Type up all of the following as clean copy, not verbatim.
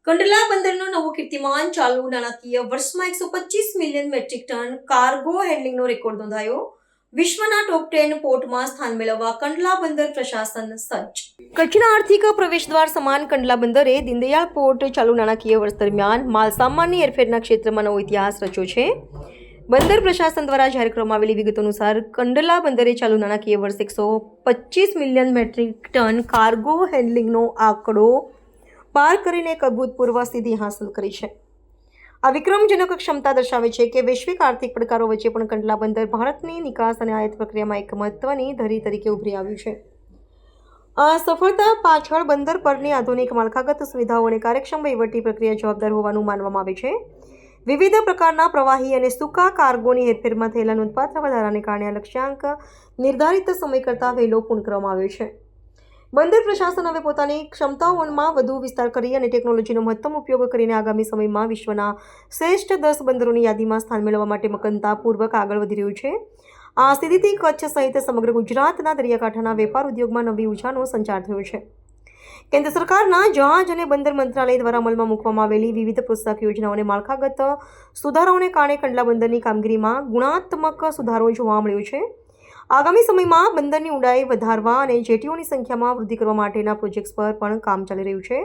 કંડલા બંદરનો નવો કીર્તિમાન ચાલુ નાણાકીય વર્ષમાં 125 મિલિયન મેટ્રિક ટન કાર્ગો હેન્ડલિંગનો રેકોર્ડ નોંધાયો. વિશ્વના ટોપ 10 પોર્ટમાં સ્થાન મેળવવા કંડલા બંદર પ્રશાસન સજ્જ. કચ્છના આર્થિક પ્રવેશદ્વાર સમાન કંડલા બંદરે દીનદયાળ પોર્ટ ચાલુ નાણાકીય વર્ષ દરમિયાન માલસામાનની હેરફેરના ક્ષેત્રમાં નવો ઇતિહાસ રચ્યો છે. બંદર પ્રશાસન દ્વારા જાહેર કરવામાં આવેલી વિગતો અનુસાર કંડલા બંદરે ચાલુ નાણાકીય વર્ષ 125 મિલિયન મેટ્રિક ટન કાર્ગો હેન્ડલિંગનો આંકડો પાર કરીને એક અભૂતપૂર્વ સિદ્ધિ હાંસલ કરી છે. આ વિક્રમજનક ક્ષમતા દર્શાવે છે કે વૈશ્વિક આર્થિક પડકારો વચ્ચે પણ કંડલા બંદર ભારતની નિકાસ અને આયાત પ્રક્રિયામાં એક મહત્વની ધરી તરીકે ઉભરી આવ્યું છે. આ સફળતા પાછળ બંદર પરની આધુનિક માળખાગત સુવિધાઓ અને કાર્યક્ષમ વહીવટી પ્રક્રિયા જવાબદાર હોવાનું માનવામાં આવે છે. વિવિધ પ્રકારના પ્રવાહી અને સૂકા કાર્ગોની હેરફેરમાં થયેલા નોંધપાત્ર વધારાને કારણે આ લક્ષ્યાંક નિર્ધારિત સમય કરતાં વહેલો પૂર્ણ કરવામાં આવ્યો છે. બંદર પ્રશાસન હવે પોતાની ક્ષમતાઓમાં વધુ વિસ્તાર કરી અને ટેકનોલોજીનો મહત્તમ ઉપયોગ કરીને આગામી સમયમાં વિશ્વના શ્રેષ્ઠ 10 બંદરોની યાદીમાં સ્થાન મેળવવા માટે મક્કમતાપૂર્વક આગળ વધી રહ્યું છે. આ સ્થિતિથી કચ્છ સહિત સમગ્ર ગુજરાતના દરિયાકાંઠાના વેપાર ઉદ્યોગમાં નવી ઊર્જાનો સંચાર થયો છે. કેન્દ્ર સરકારના જહાજ અને બંદર મંત્રાલય દ્વારા અમલમાં મૂકવામાં આવેલી વિવિધ પ્રોત્સાહક યોજનાઓ અને માળખાગત સુધારાઓને કારણે કંડલા બંદરની કામગીરીમાં ગુણાત્મક સુધારો જોવા મળ્યો છે. આગામી સમયમાં બંદરની ઊંડાઈ વધારવા અને જેટીઓની સંખ્યામાં વૃદ્ધિ કરવા માટેના પ્રોજેક્ટ્સ પર પણ કામ ચાલી રહ્યું છે,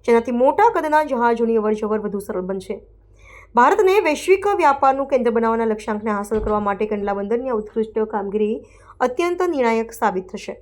જેનાથી મોટા કદના જહાજોની અવરજવર વધુ સરળ બનશે. ભારતને વૈશ્વિક વ્યાપારનું કેન્દ્ર બનાવવાના લક્ષ્યાંકને હાંસલ કરવા માટે કંડલા બંદરની આ ઉત્કૃષ્ટ કામગીરી અત્યંત નિર્ણાયક સાબિત થશે.